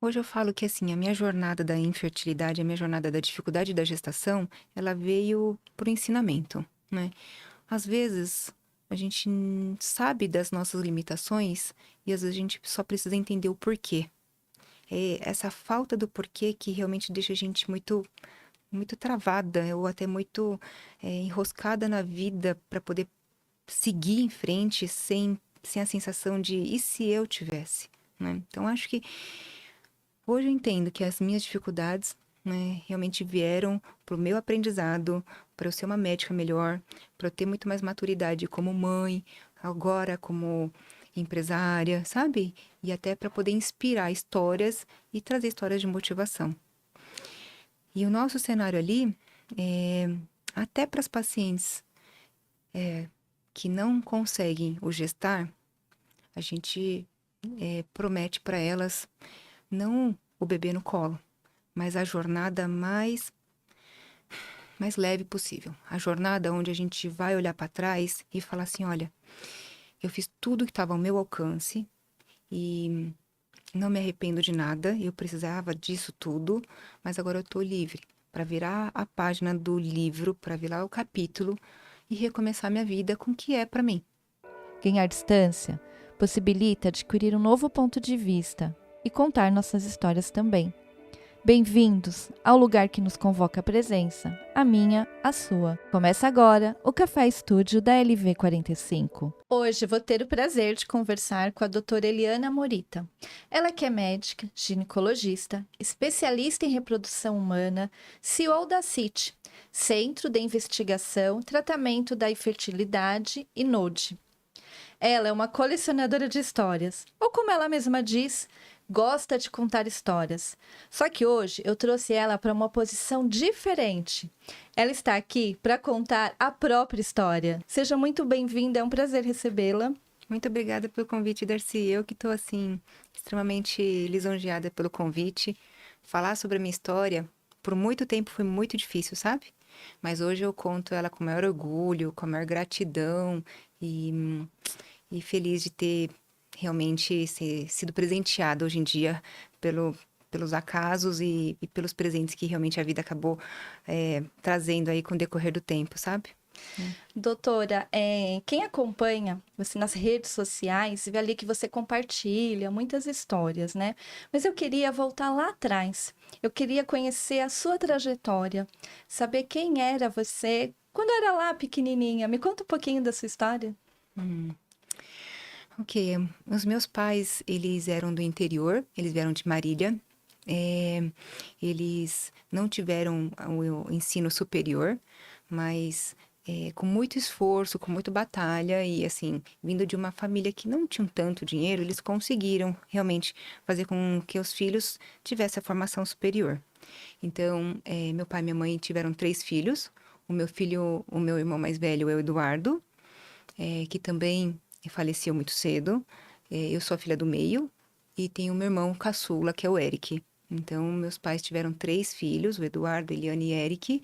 Hoje eu falo que, assim, a minha jornada da infertilidade, a minha jornada da dificuldade da gestação, ela veio por ensinamento, né. Às vezes, a gente sabe das nossas limitações e às vezes a gente só precisa entender o porquê. É essa falta do porquê que realmente deixa a gente muito travada ou até muito, enroscada na vida para poder seguir em frente sem a sensação de: "E se eu tivesse?", né. Então acho que hoje eu entendo que as minhas dificuldades, né, realmente vieram para o meu aprendizado, para eu ser uma médica melhor, para eu ter muito mais maturidade como mãe, agora como empresária, sabe? E até para poder inspirar histórias e trazer histórias de motivação. E o nosso cenário ali, até para as pacientes que não conseguem o gestar, a gente promete para elas não o bebê no colo, mas a jornada mais leve possível. A jornada onde a gente vai olhar para trás e falar assim: olha, eu fiz tudo que estava ao meu alcance e não me arrependo de nada, eu precisava disso tudo, mas agora eu estou livre para virar a página do livro, para virar o capítulo e recomeçar minha vida com o que é para mim. Ganhar distância possibilita adquirir um novo ponto de vista e contar nossas histórias também. Bem-vindos ao lugar que nos convoca a presença, a minha, a sua. Começa agora o Café Estúdio da LV45. Hoje vou ter o prazer de conversar com a doutora Eliana Morita. Ela que é médica, ginecologista, especialista em reprodução humana, CEO da CIT, Centro de Investigação, Tratamento da Infertilidade e NODE. Ela é uma colecionadora de histórias, ou como ela mesma diz, gosta de contar histórias. Só que hoje eu trouxe ela para uma posição diferente. Ela está aqui para contar a própria história. Seja muito bem-vinda, é um prazer recebê-la. Muito obrigada pelo convite, Darcy. Eu que estou, assim, extremamente lisonjeada pelo convite. Falar sobre a minha história, por muito tempo foi muito difícil, sabe? Mas hoje eu conto ela com o maior orgulho, com a maior gratidão e feliz de ter realmente sido presenteada hoje em dia pelos acasos e pelos presentes que realmente a vida acabou trazendo aí com o decorrer do tempo, sabe? Doutora, quem acompanha você nas redes sociais, vê ali que você compartilha muitas histórias, né? Mas eu queria voltar lá atrás. Eu queria conhecer a sua trajetória, saber quem era você quando era lá pequenininha. Me conta um pouquinho da sua história. Ok, os meus pais, eles eram do interior, eles vieram de Marília. Eh, Eles não tiveram o ensino superior, mas com muito esforço, com muita batalha e, assim, vindo de uma família que não tinha tanto dinheiro, eles conseguiram realmente fazer com que os filhos tivessem a formação superior. Então, meu pai e minha mãe tiveram 3 filhos. O meu irmão mais velho é o Eduardo, que também faleceu muito cedo. Eu sou a filha do meio e tenho meu irmão caçula, que é o Eric. Então, meus pais tiveram 3 filhos, o Eduardo, Eliane e Eric,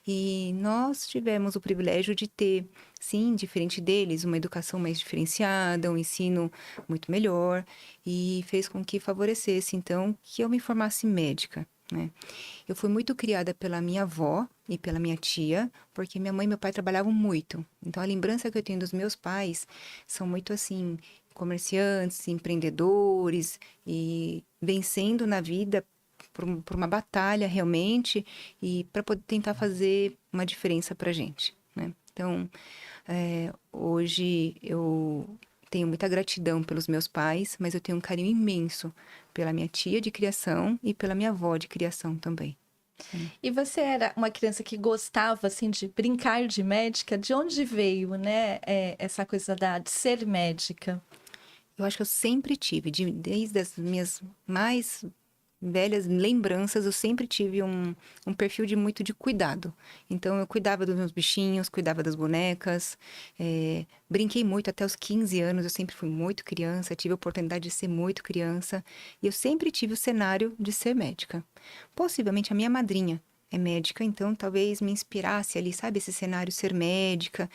e nós tivemos o privilégio de ter, sim, diferente deles, uma educação mais diferenciada, um ensino muito melhor, e fez com que favorecesse, então, que eu me formasse médica, né? Eu fui muito criada pela minha avó e pela minha tia, porque minha mãe e meu pai trabalhavam muito. Então, a lembrança que eu tenho dos meus pais são muito assim, comerciantes, empreendedores e vencendo na vida por uma batalha realmente e para poder tentar fazer uma diferença para gente, né? Então, hoje eu tenho muita gratidão pelos meus pais, mas eu tenho um carinho imenso pela minha tia de criação e pela minha avó de criação também. E você era uma criança que gostava, assim, de brincar de médica? De onde veio, né, essa coisa de ser médica? Eu acho que eu sempre tive, desde as minhas mais velhas lembranças, eu sempre tive um perfil de muito de cuidado. Então, eu cuidava dos meus bichinhos, cuidava das bonecas, brinquei muito até os 15 anos, eu sempre fui muito criança, tive a oportunidade de ser muito criança, e eu sempre tive o cenário de ser médica. Possivelmente a minha madrinha é médica, então talvez me inspirasse ali, sabe, esse cenário ser médica,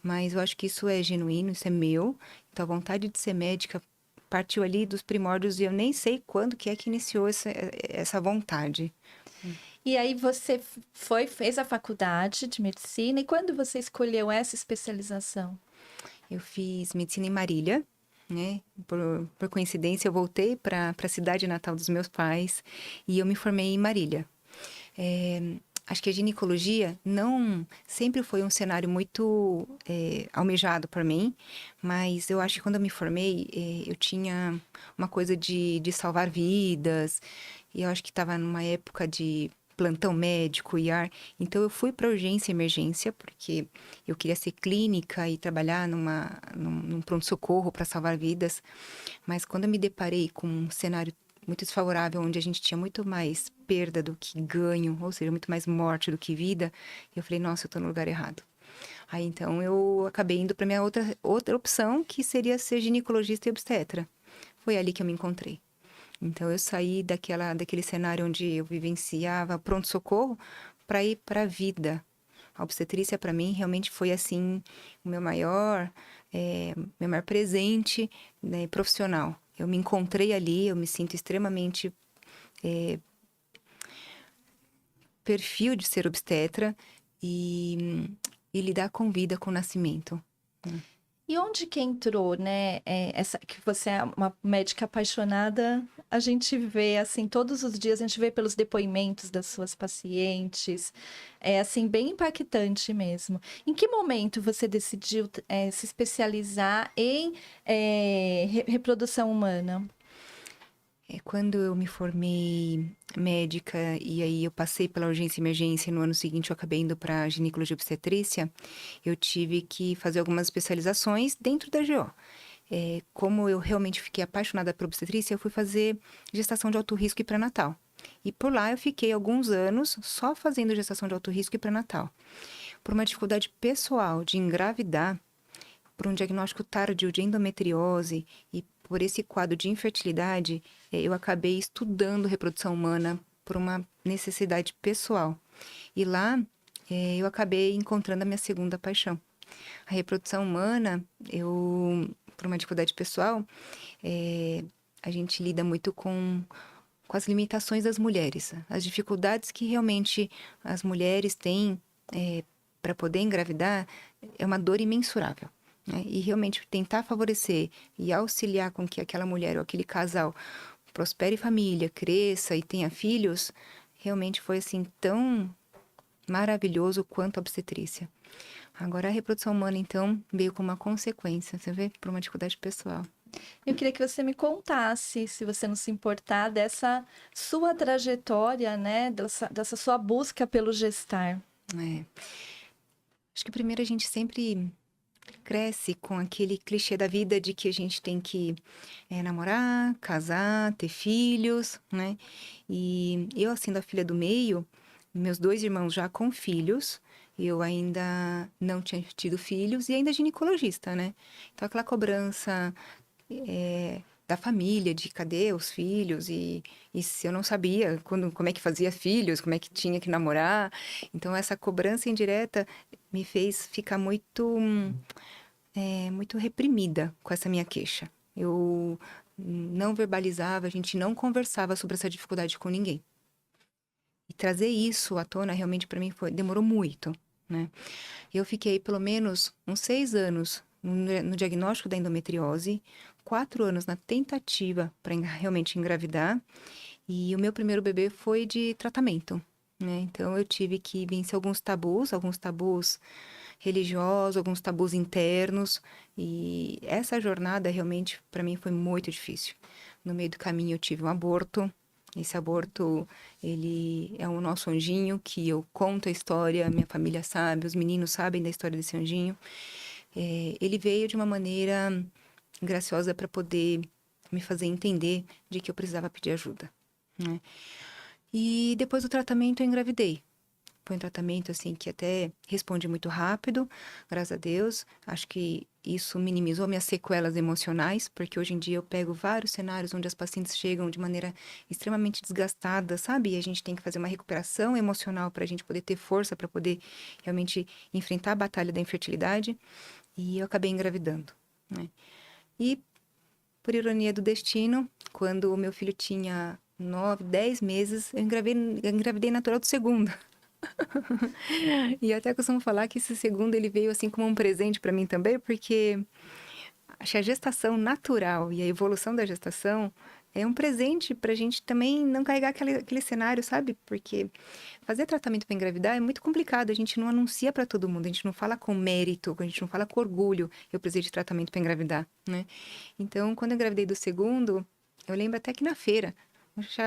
mas eu acho que isso é genuíno, isso é meu. Então a vontade de ser médica partiu ali dos primórdios e eu nem sei quando que é que iniciou essa vontade. E aí você fez a faculdade de medicina, e quando você escolheu essa especialização? Eu fiz medicina em Marília, né? Por coincidência, eu voltei para a cidade natal dos meus pais e eu me formei em Marília. Acho que a ginecologia não sempre foi um cenário muito almejado para mim, mas eu acho que quando eu me formei, eu tinha uma coisa de salvar vidas, e eu acho que estava numa época de plantão médico, IAR, então eu fui para urgência e emergência, porque eu queria ser clínica e trabalhar num pronto-socorro para salvar vidas, mas quando eu me deparei com um cenário muito desfavorável, onde a gente tinha muito mais perda do que ganho, ou seja, muito mais morte do que vida, eu falei, nossa, eu tô no lugar errado. Aí então eu acabei indo para minha outra opção, que seria ser ginecologista e obstetra. Foi ali que eu me encontrei. Então eu saí daquele cenário onde eu vivenciava pronto-socorro para ir para a vida. A obstetrícia para mim realmente foi assim o meu maior presente, né, profissional. Eu me encontrei ali, eu me sinto extremamente perfil de ser obstetra e lidar com vida, com nascimento. E onde que entrou, né? Essa que você é uma médica apaixonada, a gente vê assim todos os dias, a gente vê pelos depoimentos das suas pacientes, é assim bem impactante mesmo. Em que momento você decidiu se especializar em reprodução humana? Quando eu me formei médica e aí eu passei pela urgência e emergência, e no ano seguinte eu acabei indo para ginecologia e obstetrícia, eu tive que fazer algumas especializações dentro da GO. Como eu realmente fiquei apaixonada por obstetrícia, eu fui fazer gestação de alto risco e pré-natal. E por lá eu fiquei alguns anos só fazendo gestação de alto risco e pré-natal. Por uma dificuldade pessoal de engravidar, por um diagnóstico tardio de endometriose e por esse quadro de infertilidade, eu acabei estudando reprodução humana por uma necessidade pessoal. E lá eu acabei encontrando a minha segunda paixão. A reprodução humana, por uma dificuldade pessoal, a gente lida muito com as limitações das mulheres, as dificuldades que realmente as mulheres têm para poder engravidar é uma dor imensurável. Né? E realmente tentar favorecer e auxiliar com que aquela mulher ou aquele casal prospere família, cresça e tenha filhos, realmente foi assim tão maravilhoso quanto a obstetrícia. Agora a reprodução humana, então, veio como uma consequência, você vê, por uma dificuldade pessoal. Eu queria que você me contasse, se você não se importar, dessa sua trajetória, né? Dessa sua busca pelo gestar. Acho que primeiro a gente sempre cresce com aquele clichê da vida de que a gente tem que namorar, casar, ter filhos, né? E eu, sendo a filha do meio, meus dois irmãos já com filhos, eu ainda não tinha tido filhos e ainda ginecologista, né? Então aquela cobrança da família, de cadê os filhos, e se eu não sabia como é que fazia filhos, como é que tinha que namorar. Então essa cobrança indireta me fez ficar muito reprimida com essa minha queixa. Eu não verbalizava, a gente não conversava sobre essa dificuldade com ninguém. E trazer isso à tona realmente para mim demorou muito, né? Eu fiquei pelo menos uns 6 anos no diagnóstico da endometriose, 4 anos na tentativa para realmente engravidar, e o meu primeiro bebê foi de tratamento, né? Então eu tive que vencer alguns tabus religiosos, alguns tabus internos, e essa jornada realmente para mim foi muito difícil. No meio do caminho eu tive um aborto. Esse aborto, ele é o nosso anjinho, que eu conto a história, minha família sabe, os meninos sabem da história desse anjinho. Ele veio de uma maneira graciosa para poder me fazer entender de que eu precisava pedir ajuda, né? E depois do tratamento eu engravidei. Foi um tratamento assim que até respondi muito rápido, graças a Deus. Acho que isso minimizou minhas sequelas emocionais, porque hoje em dia eu pego vários cenários onde as pacientes chegam de maneira extremamente desgastada, sabe? E a gente tem que fazer uma recuperação emocional para a gente poder ter força para poder realmente enfrentar a batalha da infertilidade. E eu acabei engravidando, né? E por ironia do destino, quando o meu filho tinha 9, 10 meses, eu engravidei natural do segundo. E até costumo falar que esse segundo ele veio assim como um presente para mim também, porque acho que a gestação natural e a evolução da gestação é um presente para a gente também não carregar aquele cenário, sabe? Porque fazer tratamento para engravidar é muito complicado, a gente não anuncia para todo mundo, a gente não fala com mérito, a gente não fala com orgulho, eu precisei de tratamento para engravidar, né? Então, quando eu engravidei do segundo, eu lembro até que na feira,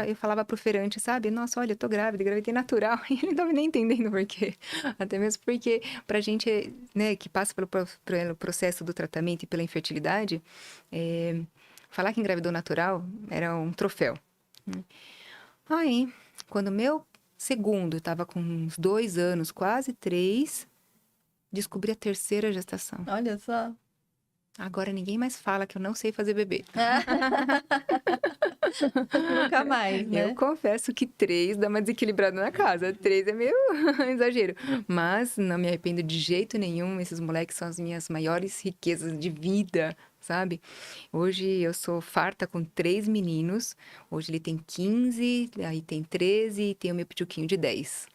eu falava pro feirante, sabe? Nossa, olha, eu tô grávida, engravidei natural. E ele não tava nem entendendo por quê. Até mesmo porque, pra gente, né, que passa pelo processo do tratamento e pela infertilidade, falar que engravidou natural era um troféu. Aí, quando meu segundo estava com uns 2 anos, quase 3, descobri a terceira gestação. Olha só. Agora ninguém mais fala que eu não sei fazer bebê. Nunca mais, né? Eu confesso que 3 dá uma desequilibrada na casa. 3 é meio exagero. Mas não me arrependo de jeito nenhum. Esses moleques são as minhas maiores riquezas de vida, sabe? Hoje eu sou farta com 3 meninos. Hoje ele tem 15, aí tem 13 e tem o meu pituquinho de 10.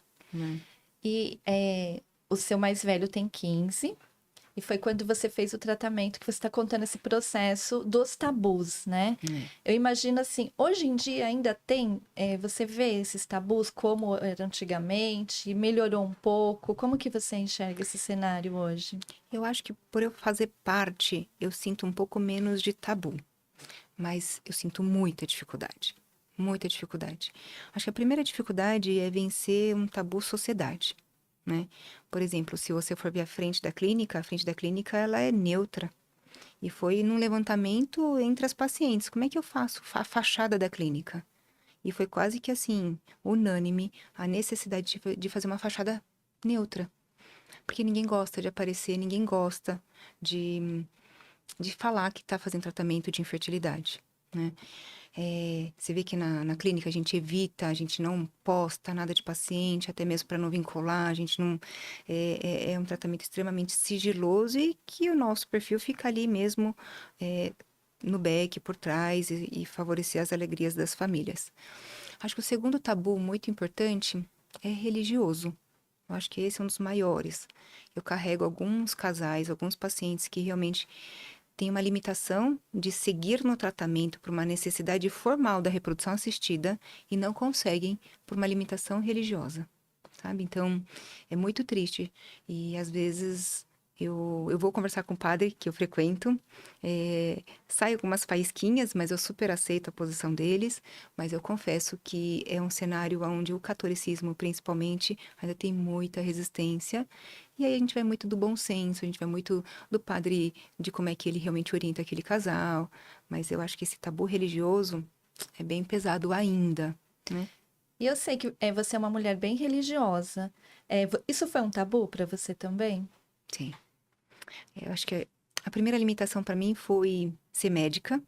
E o seu mais velho tem 15. E foi quando você fez o tratamento que você está contando esse processo dos tabus, né? Eu imagino assim, hoje em dia ainda tem, você vê esses tabus como era antigamente, melhorou um pouco, como que você enxerga esse cenário hoje? Eu acho que por eu fazer parte, eu sinto um pouco menos de tabu. Mas eu sinto muita dificuldade. Muita dificuldade. Acho que a primeira dificuldade é vencer um tabu sociedade, né? Por exemplo, se você for ver a frente da clínica ela é neutra. E foi num levantamento entre as pacientes. Como é que eu faço a fachada da clínica? E foi quase que assim, unânime, a necessidade de fazer uma fachada neutra. Porque ninguém gosta de aparecer, ninguém gosta de falar que está fazendo tratamento de infertilidade, né? Você vê que na clínica a gente evita, a gente não posta nada de paciente, até mesmo para não vincular, a gente não... É um tratamento extremamente sigiloso e que o nosso perfil fica ali mesmo no back, por trás e favorecer as alegrias das famílias. Acho que o segundo tabu muito importante é religioso. Eu acho que esse é um dos maiores. Eu carrego alguns casais, alguns pacientes que realmente tem uma limitação de seguir no tratamento por uma necessidade formal da reprodução assistida e não conseguem por uma limitação religiosa, sabe? Então, é muito triste. E, às vezes, eu vou conversar com o padre que eu frequento, sai algumas faísquinhas, mas eu super aceito a posição deles, mas eu confesso que é um cenário onde o catolicismo, principalmente, ainda tem muita resistência. E aí a gente vai muito do bom senso, a gente vai muito do padre, de como é que ele realmente orienta aquele casal. Mas eu acho que esse tabu religioso é bem pesado ainda, né? E eu sei que você é uma mulher bem religiosa. Isso foi um tabu para você também? Sim. Eu acho que a primeira limitação para mim foi ser médica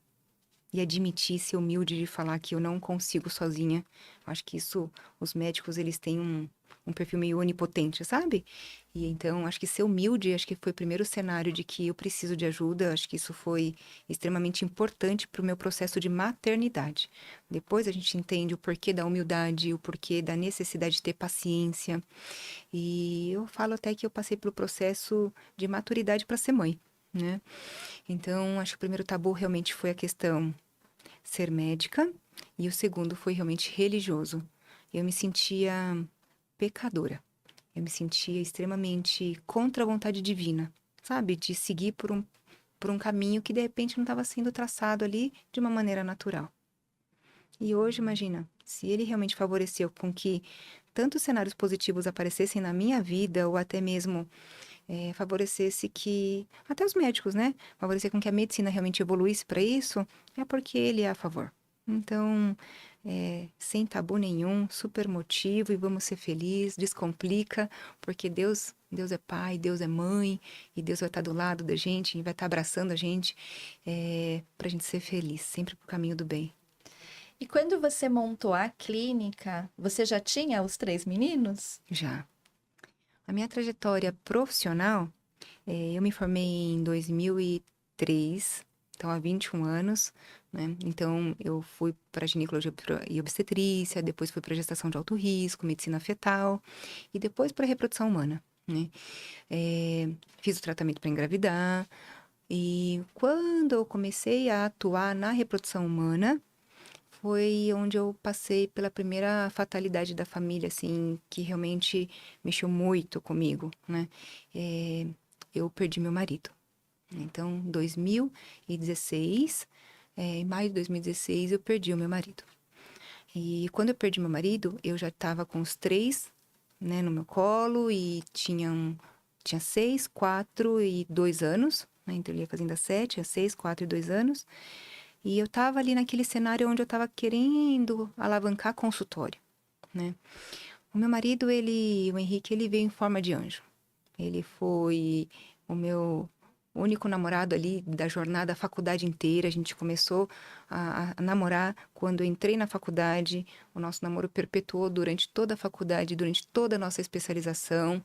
e admitir, ser humilde de falar que eu não consigo sozinha. Eu acho que isso, os médicos, eles têm um perfil meio onipotente, sabe? E então, acho que ser humilde, acho que foi o primeiro cenário de que eu preciso de ajuda. Acho que isso foi extremamente importante para o meu processo de maternidade. Depois a gente entende o porquê da humildade, o porquê da necessidade de ter paciência. E eu falo até que eu passei pelo processo de maturidade para ser mãe, né? Então, acho que o primeiro tabu realmente foi a questão ser médica e o segundo foi realmente religioso. Eu me sentia pecadora. Eu me sentia extremamente contra a vontade divina, sabe? De seguir por um caminho que de repente não estava sendo traçado ali de uma maneira natural. E hoje, imagina, se ele realmente favoreceu com que tantos cenários positivos aparecessem na minha vida, ou até mesmo favorecesse que, até os médicos, né? Favorecer com que a medicina realmente evoluísse para isso, é porque ele é a favor. Então, sem tabu nenhum, super motivo e vamos ser felizes, descomplica, porque Deus é pai, Deus é mãe, e Deus vai estar do lado da gente, e vai estar abraçando a gente, para a gente ser feliz, sempre pro caminho do bem. E quando você montou a clínica, você já tinha os 3 meninos? Já. A minha trajetória profissional, eu me formei em 2003, então há 21 anos, né? Então, eu fui para ginecologia e obstetrícia, depois fui para gestação de alto risco, medicina fetal, e depois para reprodução humana, né? Fiz o tratamento para engravidar, e quando eu comecei a atuar na reprodução humana, foi onde eu passei pela primeira fatalidade da família, assim, que realmente mexeu muito comigo, né? Eu perdi meu marido. Então, 2016, em maio de 2016, eu perdi o meu marido. E quando eu perdi meu marido, eu já estava com os três, né, no meu colo e tinha 6, 4 e 2 anos, né? Então, ele ia fazendo a 7, a 6, 4 e 2 anos. E eu estava ali naquele cenário onde eu estava querendo alavancar consultório, né? O meu marido, o Henrique, ele veio em forma de anjo. Ele foi o meu único namorado ali da jornada, a faculdade inteira. A gente começou a namorar quando eu entrei na faculdade. O nosso namoro perpetuou durante toda a faculdade, durante toda a nossa especialização.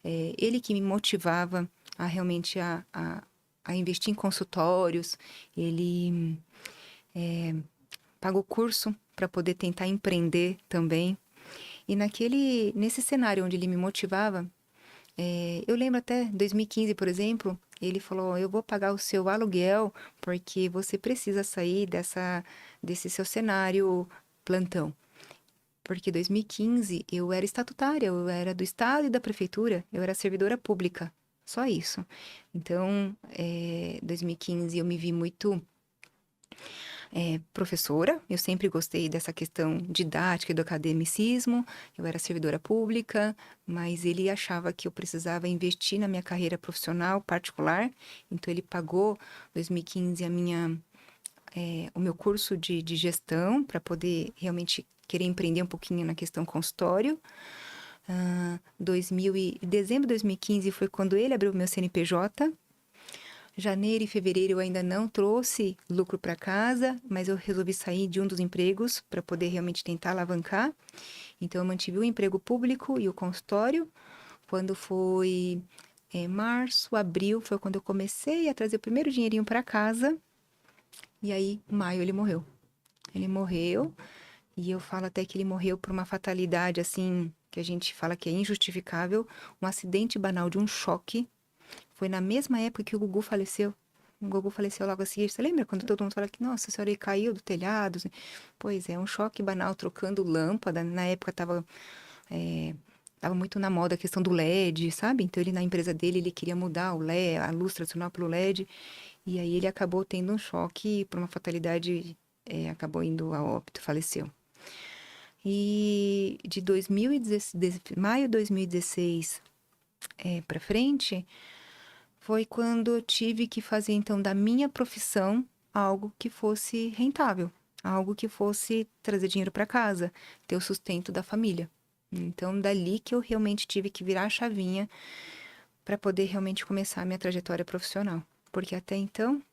Ele que me motivava a realmente a investir em consultórios. Ele pagou curso para poder tentar empreender também. E nesse cenário onde ele me motivava, eu lembro até 2015, por exemplo, ele falou: eu vou pagar o seu aluguel porque você precisa sair desse seu cenário plantão. Porque 2015 eu era estatutária, eu era do estado e da prefeitura, eu era servidora pública, só isso. Então, 2015 eu me vi muito professora, eu sempre gostei dessa questão didática e do academicismo, eu era servidora pública, mas ele achava que eu precisava investir na minha carreira profissional particular, então ele pagou 2015 o meu curso de gestão para poder realmente querer empreender um pouquinho na questão consultório. Dezembro de 2015 foi quando ele abriu o meu CNPJ. Janeiro e fevereiro eu ainda não trouxe lucro para casa, mas eu resolvi sair de um dos empregos para poder realmente tentar alavancar. Então, eu mantive o emprego público e o consultório. Quando foi março, abril, foi quando eu comecei a trazer o primeiro dinheirinho para casa. E aí, em maio, ele morreu. Ele morreu, e eu falo até que ele morreu por uma fatalidade, assim, que a gente fala que é injustificável, um acidente banal de um choque. Foi na mesma época que o Gugu faleceu. O Gugu faleceu logo a seguir. Você lembra quando todo mundo fala que, nossa, a senhora ele caiu do telhado? Pois é, um choque banal trocando lâmpada. Na época tava muito na moda a questão do LED, sabe? Então ele na empresa dele, ele queria mudar o LED, a luz tradicional pelo LED. E aí ele acabou tendo um choque e por uma fatalidade, acabou indo a óbito, faleceu. E de 2016, maio de 2016 para frente, foi quando eu tive que fazer, então, da minha profissão algo que fosse rentável, algo que fosse trazer dinheiro para casa, ter o sustento da família. Então, dali que eu realmente tive que virar a chavinha para poder realmente começar a minha trajetória profissional. Porque até então,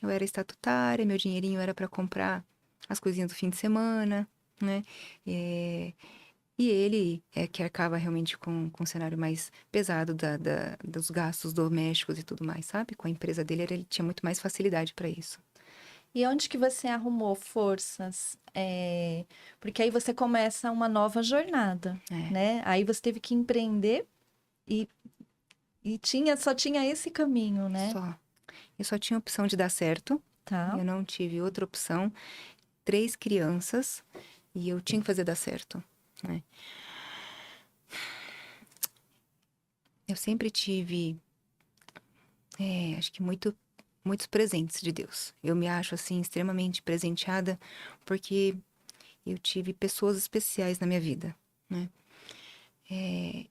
eu era estatutária, meu dinheirinho era para comprar as coisinhas do fim de semana, né? E ele é que arcava realmente com um cenário mais pesado dos gastos domésticos e tudo mais, sabe? Com a empresa dele, ele tinha muito mais facilidade para isso. E onde que você arrumou forças? Porque aí você começa uma nova jornada, né? Aí você teve que empreender e só tinha esse caminho, né? Só. Eu só tinha opção de dar certo. Tá. Eu não tive outra opção. 3 crianças e eu tinha que fazer dar certo, né? Eu sempre tive, acho que muitos presentes de Deus. Eu me acho, assim, extremamente presenteada porque eu tive pessoas especiais na minha vida, né?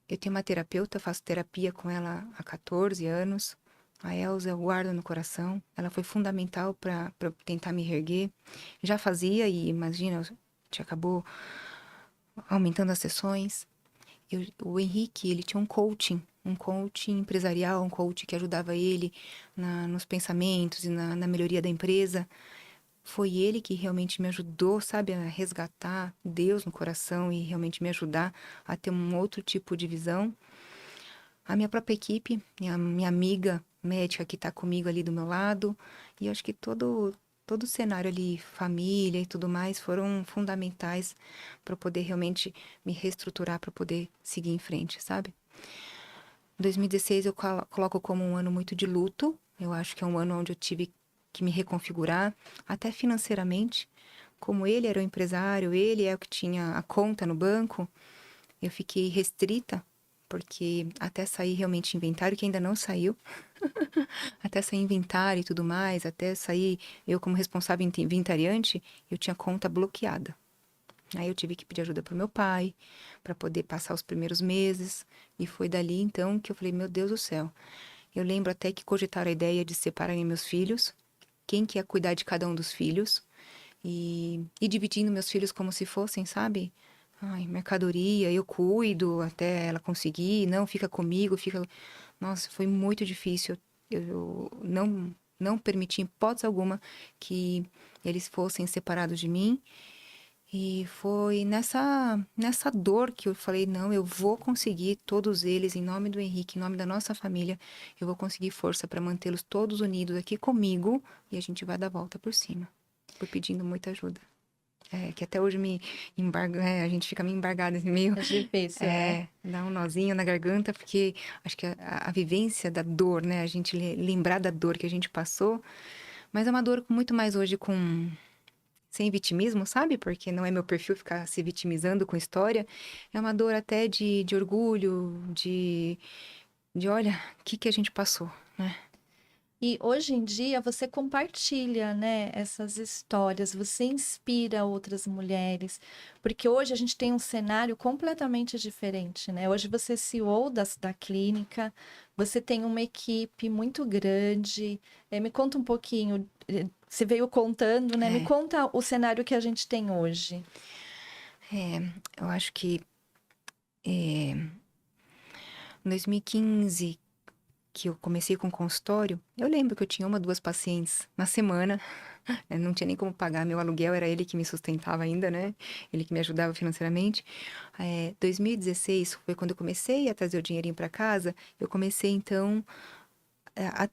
Eu tenho uma terapeuta, faço terapia com ela há 14 anos. A Elza eu guardo no coração. Ela foi fundamental para tentar me reerguer. Já fazia e, imagina, a gente acabou aumentando as sessões. O Henrique, ele tinha um coaching empresarial, um coach que ajudava ele nos pensamentos e na melhoria da empresa. Foi ele que realmente me ajudou, sabe, a resgatar Deus no coração e realmente me ajudar a ter um outro tipo de visão. a minha própria equipe, minha amiga médica que está comigo ali do meu lado, e eu acho que todo o cenário ali, família e tudo mais, foram fundamentais para eu poder realmente me reestruturar para poder seguir em frente, sabe? 2016 eu coloco como um ano muito de luto. Eu acho que é um ano onde eu tive que me reconfigurar, até financeiramente. Como ele era o empresário, ele é o que tinha a conta no banco, eu fiquei restrita, porque até sair realmente inventário, que ainda não saiu, até sair inventário e tudo mais, até sair eu como responsável inventariante, eu tinha conta bloqueada. Aí eu tive que pedir ajuda pro meu pai, para poder passar os primeiros meses, e foi dali então que eu falei, meu Deus do céu. Eu lembro até que cogitaram a ideia de separarem meus filhos, quem que ia cuidar de cada um dos filhos, e dividindo meus filhos como se fossem, sabe? Ai, mercadoria, eu cuido até ela conseguir, não, fica comigo, fica... Nossa, foi muito difícil. Eu não permiti, em hipótese alguma, que eles fossem separados de mim. E foi nessa dor que eu falei, não, eu vou conseguir todos eles, em nome do Henrique, em nome da nossa família, eu vou conseguir força para mantê-los todos unidos aqui comigo e a gente vai dar a volta por cima. Fui pedindo muita ajuda. É, que até hoje me embarga, a gente fica meio embargado, assim, meio, É difícil, né? dá um nozinho na garganta, porque acho que a vivência da dor, né, a gente lembrar da dor que a gente passou, mas é uma dor muito mais hoje sem vitimismo, sabe? Porque não é meu perfil ficar se vitimizando com história. É uma dor até de orgulho, de olha, o que a gente passou, né? E hoje em dia você compartilha, né, essas histórias, você inspira outras mulheres, porque hoje a gente tem um cenário completamente diferente, né? Hoje você é CEO da clínica, você tem uma equipe muito grande. Me conta um pouquinho, você veio contando, né? Me É, conta o cenário que a gente tem hoje. eu acho que em 2015, que eu comecei com consultório, eu lembro que eu tinha 1, 2 pacientes na semana. Não tinha nem como pagar meu aluguel, era ele que me sustentava ainda, né? Ele que me ajudava financeiramente. 2016 foi quando eu comecei a trazer o dinheirinho para casa. Eu comecei, então, a,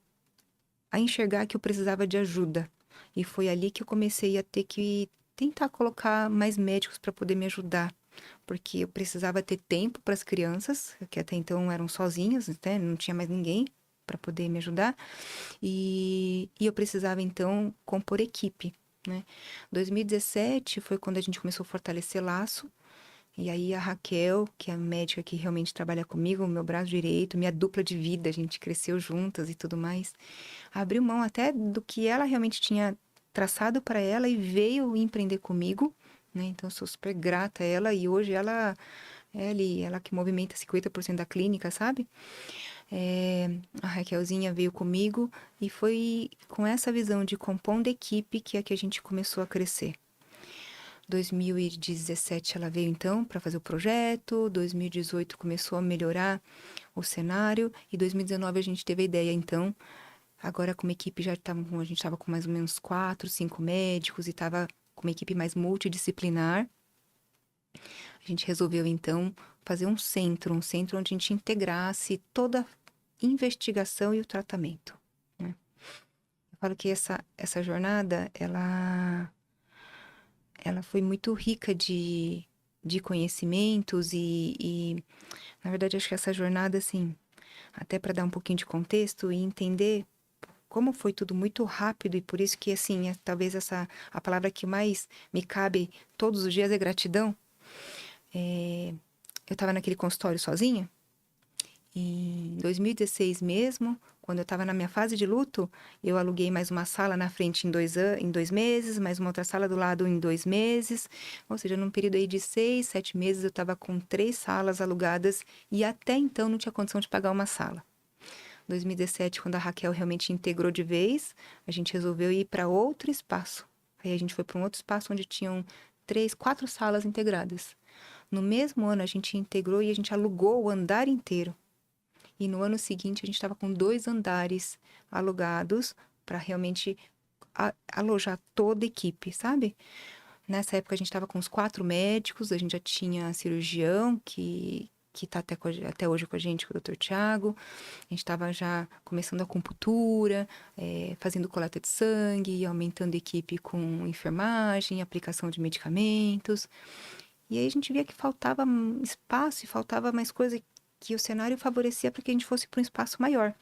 a enxergar que eu precisava de ajuda. E foi ali que eu comecei a ter que tentar colocar mais médicos para poder me ajudar. Porque eu precisava ter tempo para as crianças, que até então eram sozinhas, né? Não tinha mais ninguém para poder me ajudar. E eu precisava, então, compor equipe, né? 2017 foi quando a gente começou a fortalecer laço. E aí a Raquel, que é a médica que realmente trabalha comigo, meu braço direito, minha dupla de vida, a gente cresceu juntas e tudo mais, abriu mão até do que ela realmente tinha traçado para ela e veio empreender comigo, né? Então eu sou super grata a ela e hoje ela que movimenta 50% da clínica, sabe? A Raquelzinha veio comigo e foi com essa visão de compondo equipe que é que a gente começou a crescer. 2017 ela veio então para fazer o projeto, 2018 começou a melhorar o cenário e 2019 a gente teve a ideia então, agora como equipe a gente estava com mais ou menos 4, 5 médicos e estava com uma equipe mais multidisciplinar. A gente resolveu então fazer um centro onde a gente integrasse toda a investigação e o tratamento, né? Eu falo que essa jornada, ela foi muito rica de conhecimentos na verdade, acho que essa jornada, assim, até para dar um pouquinho de contexto e entender como foi tudo muito rápido e por isso que, assim, talvez a palavra que mais me cabe todos os dias é gratidão. Eu estava naquele consultório sozinha. Em 2016 mesmo, quando eu estava na minha fase de luto, eu aluguei mais uma sala na frente em 2 meses, mais uma outra sala do lado em 2 meses. Ou seja, num período aí de 6, 7 meses, eu estava com 3 salas alugadas e até então não tinha condição de pagar uma sala. 2017, quando a Raquel realmente integrou de vez, a gente resolveu ir para outro espaço. Aí a gente foi para um outro espaço onde tinham 3, 4 salas integradas. No mesmo ano, a gente integrou e a gente alugou o andar inteiro. E no ano seguinte, a gente estava com 2 andares alugados para realmente alojar toda a equipe, sabe? Nessa época, a gente estava com os 4 médicos, a gente já tinha cirurgião que está até hoje com a gente, com o Dr. Tiago. A gente estava já começando a acupuntura, fazendo coleta de sangue, aumentando a equipe com enfermagem, aplicação de medicamentos. E aí a gente via que faltava espaço e faltava mais coisa, que o cenário favorecia para que a gente fosse para um espaço maior.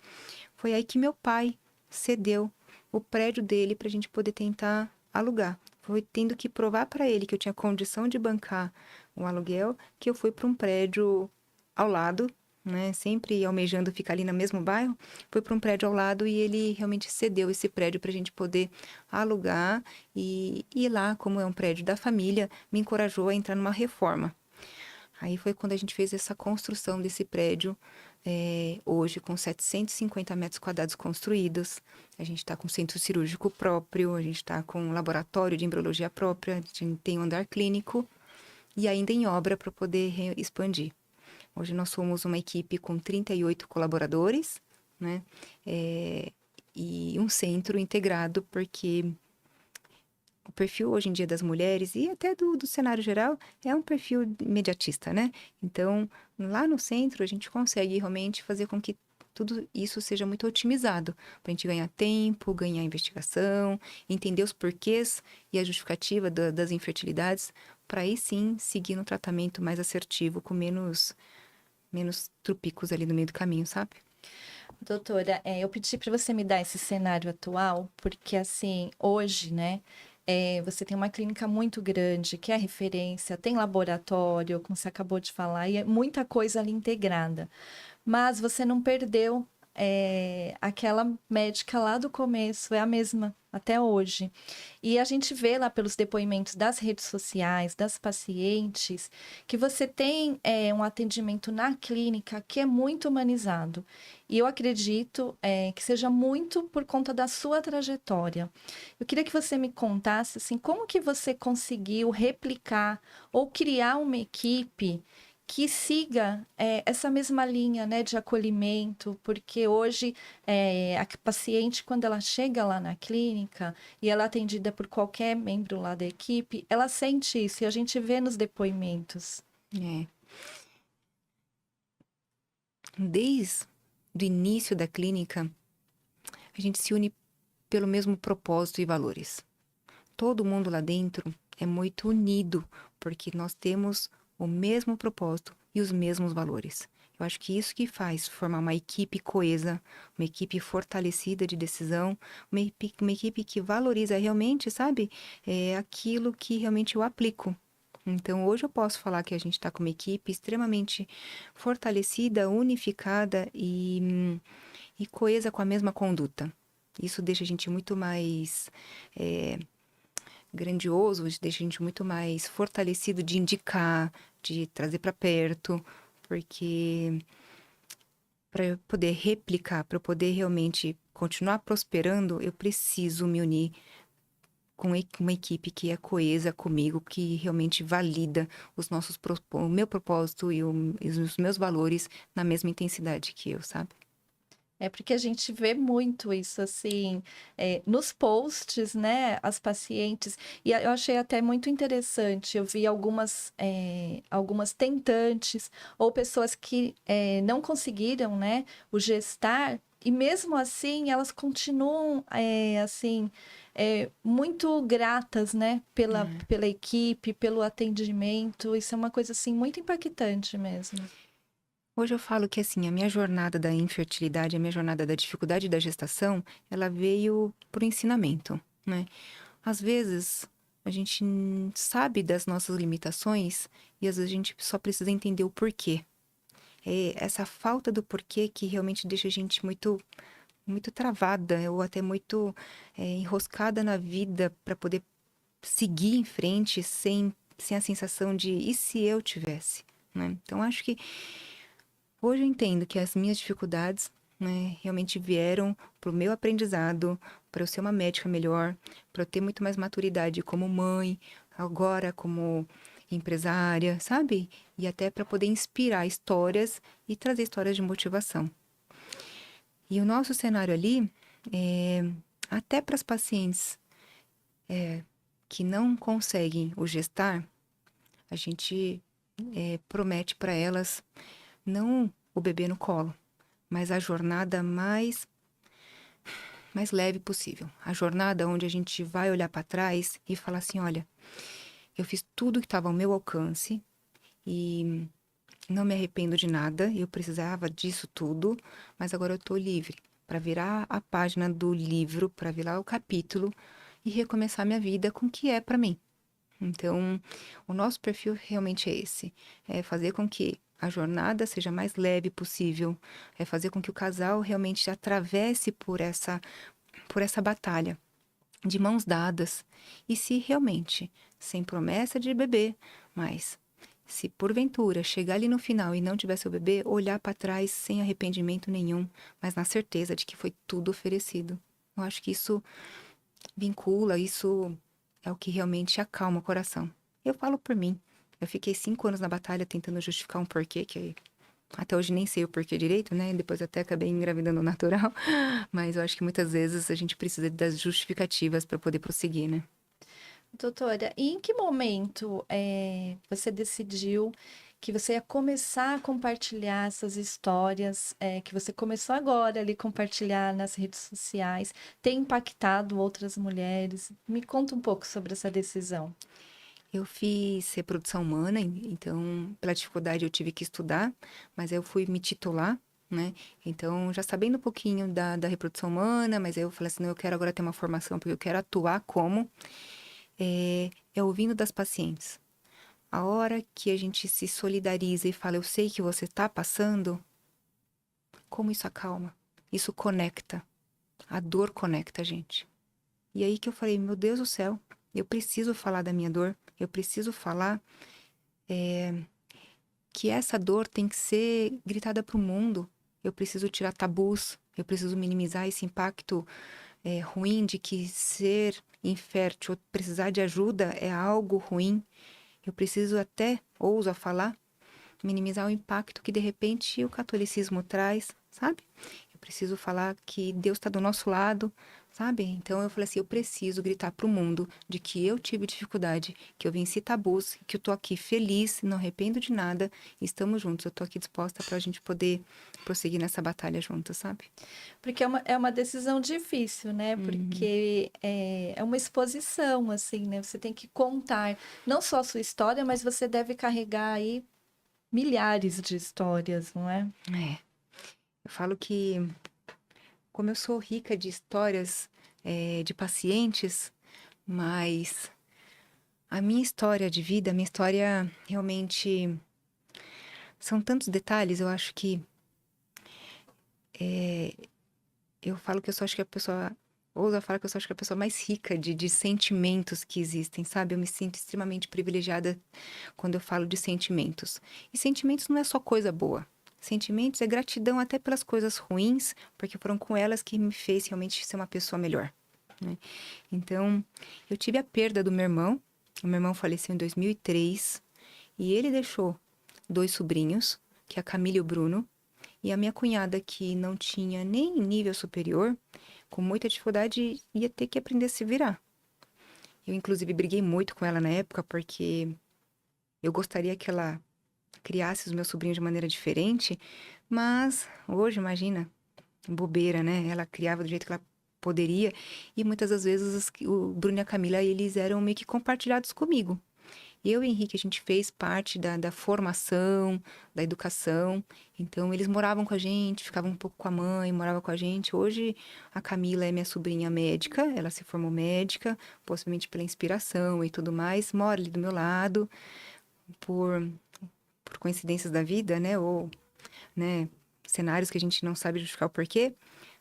Foi aí que meu pai cedeu o prédio dele para a gente poder tentar alugar. Foi tendo que provar para ele que eu tinha condição de bancar um aluguel, que eu fui para um prédio ao lado, né? Sempre almejando ficar ali no mesmo bairro. Fui para um prédio ao lado e ele realmente cedeu esse prédio para a gente poder alugar. E lá, como é um prédio da família, me encorajou a entrar numa reforma. Aí foi quando a gente fez essa construção desse prédio, hoje com 750 metros quadrados construídos. A gente está com centro cirúrgico próprio, a gente está com laboratório de embriologia própria, a gente tem um andar clínico e ainda em obra para poder expandir. Hoje nós somos uma equipe com 38 colaboradores, né? E um centro integrado, porque o perfil hoje em dia das mulheres e até do cenário geral é um perfil imediatista, né? Então, lá no centro, a gente consegue realmente fazer com que tudo isso seja muito otimizado, para a gente ganhar tempo, ganhar investigação, entender os porquês e a justificativa das infertilidades, para aí sim seguir no tratamento mais assertivo, com menos trupicos ali no meio do caminho, sabe? Doutora, eu pedi para você me dar esse cenário atual, porque assim, hoje, né, você tem uma clínica muito grande, que é referência, tem laboratório, como você acabou de falar, e é muita coisa ali integrada. Mas você não perdeu aquela médica lá do começo, é a mesma até hoje. E a gente vê lá pelos depoimentos das redes sociais, das pacientes, que você tem um atendimento na clínica que é muito humanizado. E eu acredito que seja muito por conta da sua trajetória. Eu queria que você me contasse assim, como que você conseguiu replicar ou criar uma equipe que siga essa mesma linha, né, de acolhimento, porque hoje a paciente, quando ela chega lá na clínica e ela é atendida por qualquer membro lá da equipe, ela sente isso e a gente vê nos depoimentos. Desde o início da clínica, a gente se une pelo mesmo propósito e valores. Todo mundo lá dentro é muito unido, porque nós temos o mesmo propósito e os mesmos valores. Eu acho que isso que faz formar uma equipe coesa, uma equipe fortalecida de decisão, uma equipe que valoriza realmente, sabe, aquilo que realmente eu aplico. Então, hoje eu posso falar que a gente está com uma equipe extremamente fortalecida, unificada e coesa com a mesma conduta. Isso deixa a gente muito mais grandioso, deixa a gente muito mais fortalecido de indicar, de trazer para perto, porque para eu poder replicar, para eu poder realmente continuar prosperando, eu preciso me unir com uma equipe que é coesa comigo, que realmente valida o meu propósito e os meus valores na mesma intensidade que eu, sabe? É porque a gente vê muito isso, assim, nos posts, né, as pacientes, e eu achei até muito interessante, eu vi algumas tentantes, ou pessoas que não conseguiram, né, o gestar, e mesmo assim, elas continuam, assim, muito gratas, né, pela equipe, pelo atendimento, isso é uma coisa, assim, muito impactante mesmo. Hoje eu falo que, assim, a minha jornada da infertilidade, a minha jornada da dificuldade da gestação, ela veio por ensinamento, né? Às vezes, a gente sabe das nossas limitações e às vezes a gente só precisa entender o porquê. É essa falta do porquê que realmente deixa a gente muito, muito travada ou até muito enroscada na vida para poder seguir em frente sem a sensação de e se eu tivesse, né? Então, acho que hoje eu entendo que as minhas dificuldades, né, realmente vieram para o meu aprendizado, para eu ser uma médica melhor, para eu ter muito mais maturidade como mãe, agora como empresária, sabe? E até para poder inspirar histórias e trazer histórias de motivação. E o nosso cenário ali, até para as pacientes que não conseguem o gestar, a gente promete para elas não o bebê no colo, mas a jornada mais leve possível. A jornada onde a gente vai olhar para trás e falar assim, olha, eu fiz tudo que estava ao meu alcance e não me arrependo de nada, eu precisava disso tudo, mas agora eu estou livre para virar a página do livro, para virar o capítulo e recomeçar minha vida com o que é para mim. Então, o nosso perfil realmente é esse, é fazer com que a jornada seja mais leve possível, é fazer com que o casal realmente atravesse por essa batalha de mãos dadas. E se realmente, sem promessa de bebê, mas se porventura chegar ali no final e não tiver seu bebê, olhar para trás sem arrependimento nenhum, mas na certeza de que foi tudo oferecido. Eu acho que isso vincula, isso é o que realmente acalma o coração. Eu falo por mim. Eu fiquei 5 anos na batalha tentando justificar um porquê, que até hoje nem sei o porquê direito, né? Depois até acabei engravidando natural. Mas eu acho que muitas vezes a gente precisa das justificativas para poder prosseguir, né? Doutora, e em que momento você decidiu que você ia começar a compartilhar essas histórias, que você começou agora ali compartilhar nas redes sociais, tem impactado outras mulheres? Me conta um pouco sobre essa decisão. Eu fiz reprodução humana, então, pela dificuldade eu tive que estudar, mas aí eu fui me titular, né? Então, já sabendo um pouquinho da reprodução humana, mas aí eu falei assim, não, eu quero agora ter uma formação, porque eu quero atuar como ouvindo das pacientes. A hora que a gente se solidariza e fala, eu sei que você está passando, como isso acalma? Isso conecta. A dor conecta a gente. E aí que eu falei, meu Deus do céu, eu preciso falar da minha dor, eu preciso falar que essa dor tem que ser gritada para o mundo. Eu preciso tirar tabus, eu preciso minimizar esse impacto ruim de que ser infértil, precisar de ajuda é algo ruim. Eu preciso até, ouso a falar, minimizar o impacto que de repente o catolicismo traz, sabe? Eu preciso falar que Deus está do nosso lado, sabe? Então eu falei assim, eu preciso gritar para o mundo de que eu tive dificuldade, que eu venci tabus, que eu tô aqui feliz, não arrependo de nada, e estamos juntos. Eu tô aqui disposta para a gente poder prosseguir nessa batalha juntas, sabe? Porque é uma decisão difícil, né? Uhum. Porque é uma exposição, assim, né? Você tem que contar não só a sua história, mas você deve carregar aí milhares de histórias, não é? É. Eu falo que, como eu sou rica de histórias de pacientes, mas a minha história de vida, a minha história realmente são tantos detalhes. Eu acho que eu falo que eu só acho que a pessoa. Ouso falar que eu só acho que a pessoa mais rica de sentimentos que existem, sabe? Eu me sinto extremamente privilegiada quando eu falo de sentimentos. E sentimentos não é só coisa boa. Sentimentos é gratidão até pelas coisas ruins, porque foram com elas que me fez realmente ser uma pessoa melhor, né? Então, eu tive a perda do meu irmão. O meu irmão faleceu em 2003 e ele deixou 2 sobrinhos, que é a Camila e o Bruno, e a minha cunhada, que não tinha nem nível superior, com muita dificuldade, ia ter que aprender a se virar. Eu, inclusive, briguei muito com ela na época, porque eu gostaria que ela criasse os meus sobrinhos de maneira diferente, mas hoje, imagina, bobeira, né? Ela criava do jeito que ela poderia, e muitas das vezes o Bruno e a Camila, eles eram meio que compartilhados comigo. Eu e o Henrique, a gente fez parte da formação, da educação. Então, eles moravam com a gente, ficavam um pouco com a mãe, moravam com a gente. Hoje, a Camila é minha sobrinha médica, ela se formou médica, possivelmente pela inspiração e tudo mais. Mora ali do meu lado, por, por coincidências da vida, né? Ou, né, cenários que a gente não sabe justificar o porquê.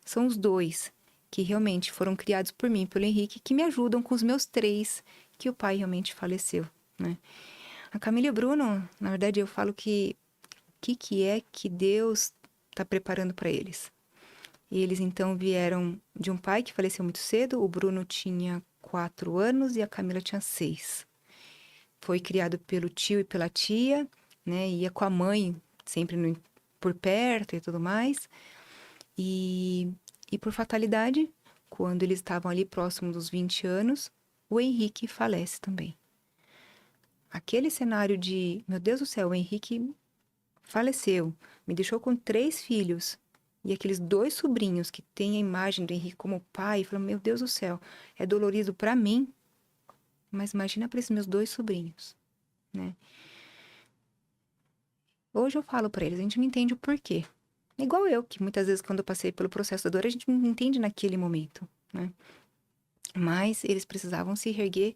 São os dois que realmente foram criados por mim, pelo Henrique, que me ajudam com os meus 3, que o pai realmente faleceu, né? A Camila e o Bruno, na verdade, eu falo que o que é que Deus está preparando para eles. E eles então vieram de um pai que faleceu muito cedo. O Bruno tinha 4 anos e a Camila tinha 6. Foi criado pelo tio e pela tia, né? Ia com a mãe sempre por perto e tudo mais. E por fatalidade, quando eles estavam ali próximo dos 20 anos, o Henrique falece também. Aquele cenário de, meu Deus do céu, o Henrique faleceu, me deixou com 3 filhos, e aqueles 2 sobrinhos que têm a imagem do Henrique como pai, falam, meu Deus do céu, é dolorido para mim, mas imagina para esses meus 2 sobrinhos, né? Hoje eu falo para eles, a gente não entende o porquê. É igual eu, que muitas vezes quando eu passei pelo processo da dor, a gente não entende naquele momento, né? Mas eles precisavam se reerguer,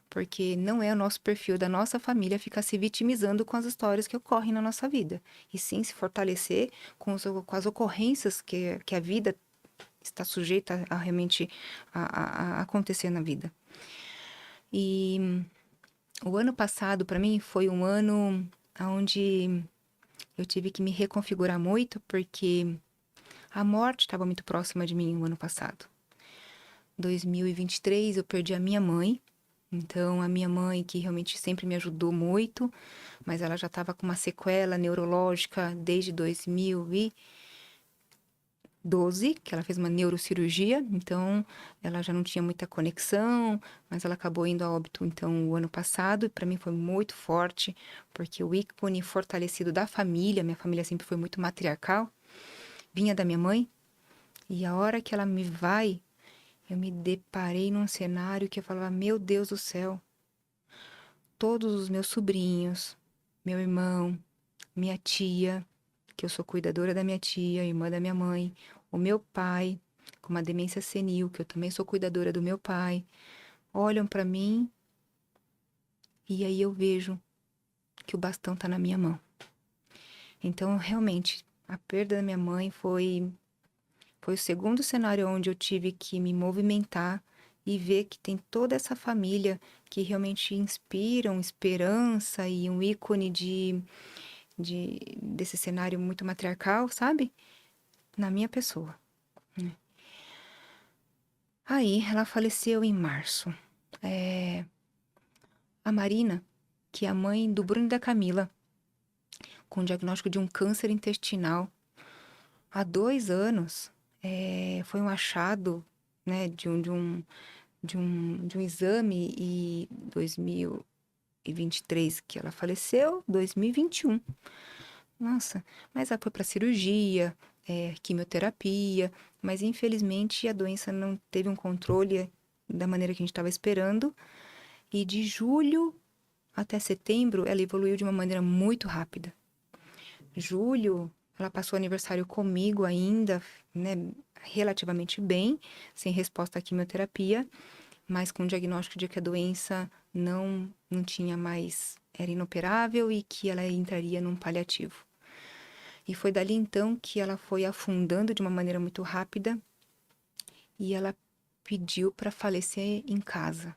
porque não é o nosso perfil da nossa família ficar se vitimizando com as histórias que ocorrem na nossa vida. E sim se fortalecer com as ocorrências que a vida está sujeita a realmente a acontecer na vida. E o ano passado, para mim, foi um ano onde eu tive que me reconfigurar muito, porque a morte estava muito próxima de mim no ano passado. 2023 eu perdi a minha mãe. Então, a minha mãe, que realmente sempre me ajudou muito, mas ela já estava com uma sequela neurológica desde 2012, que ela fez uma neurocirurgia, então ela já não tinha muita conexão, mas ela acabou indo a óbito, então, o ano passado, e para mim foi muito forte, porque o ícone fortalecido da família, minha família sempre foi muito matriarcal, vinha da minha mãe, e a hora que ela me vai, eu me deparei num cenário que eu falava, meu Deus do céu, todos os meus sobrinhos, meu irmão, minha tia, que eu sou cuidadora da minha tia, irmã da minha mãe, o meu pai, com uma demência senil, que eu também sou cuidadora do meu pai, olham para mim e aí eu vejo que o bastão tá na minha mão. Então, realmente, a perda da minha mãe foi o segundo cenário onde eu tive que me movimentar e ver que tem toda essa família que realmente inspiram esperança e um ícone desse cenário muito matriarcal, sabe? Na minha pessoa. Né? Aí, ela faleceu em março. A Marina, que é a mãe do Bruno e da Camila, com diagnóstico de um câncer intestinal. Há 2 anos, foi um achado, né, de um exame e 2023 que ela faleceu, 2021. Nossa, mas ela foi para cirurgia, quimioterapia, mas infelizmente a doença não teve um controle da maneira que a gente estava esperando. E de julho até setembro, ela evoluiu de uma maneira muito rápida. Julho, ela passou o aniversário comigo ainda, né, relativamente bem, sem resposta à quimioterapia, mas com o diagnóstico de que a doença não tinha mais, era inoperável e que ela entraria num paliativo. E foi dali então que ela foi afundando de uma maneira muito rápida e ela pediu para falecer em casa.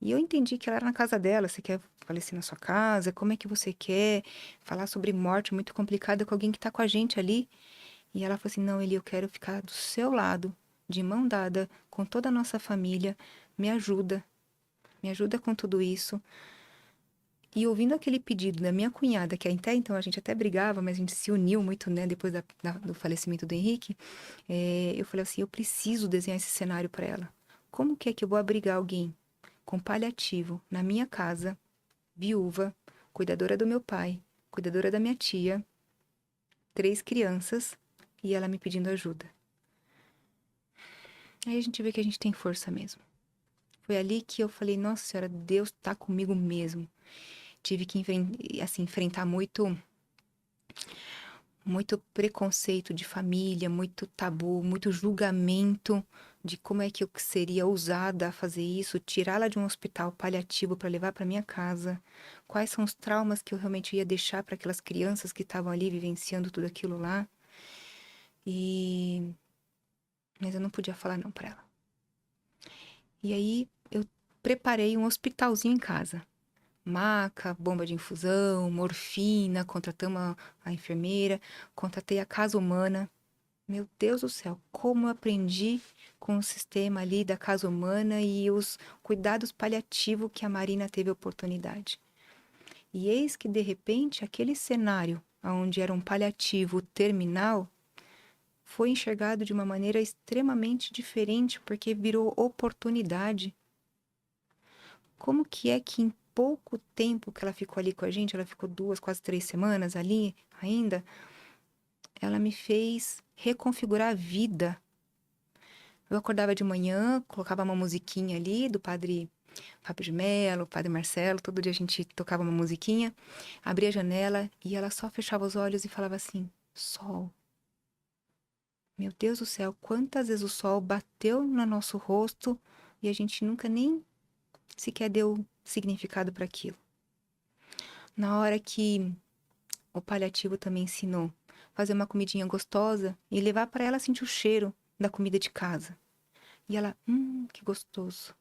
E eu entendi que ela era na casa dela. Você quer falecer na sua casa? Como é que você quer falar sobre morte muito complicada com alguém que tá com a gente ali? E ela falou assim: não, Eli, eu quero ficar do seu lado, de mão dada, com toda a nossa família. Me ajuda com tudo isso. E ouvindo aquele pedido da minha cunhada, que até então a gente até brigava, mas a gente se uniu muito, né, depois do falecimento do Henrique, eu falei assim: eu preciso desenhar esse cenário para ela. Como que é que eu vou abrigar alguém com paliativo na minha casa, viúva, cuidadora do meu pai, cuidadora da minha tia, 3 crianças e ela me pedindo ajuda? Aí a gente vê que a gente tem força mesmo. Foi ali que eu falei: nossa senhora, Deus tá comigo mesmo. Tive que assim, enfrentar muito preconceito de família, muito tabu, muito julgamento de como é que eu seria ousada a fazer isso, tirá-la de um hospital paliativo para levar para minha casa. Quais são os traumas que eu realmente ia deixar para aquelas crianças que estavam ali vivenciando tudo aquilo lá? Mas eu não podia falar não para ela. E aí eu preparei um hospitalzinho em casa. Maca, bomba de infusão, morfina, contratamos a enfermeira, contratei a casa humana. Meu Deus do céu, como eu aprendi com o sistema ali da casa humana e os cuidados paliativos que a Marina teve oportunidade. E eis que, de repente, aquele cenário onde era um paliativo terminal foi enxergado de uma maneira extremamente diferente, porque virou oportunidade. Como que é que em pouco tempo que ela ficou ali com a gente, ela ficou 2, quase 3 semanas ali ainda, ela me fez reconfigurar a vida. Eu acordava de manhã, colocava uma musiquinha ali do padre Fábio de Mello, padre Marcelo, todo dia a gente tocava uma musiquinha, abria a janela e ela só fechava os olhos e falava assim: sol. Meu Deus do céu, quantas vezes o sol bateu no nosso rosto e a gente nunca nem sequer deu significado para aquilo. Na hora que o paliativo também ensinou fazer uma comidinha gostosa e levar para ela sentir o cheiro da comida de casa. E ela, que gostoso.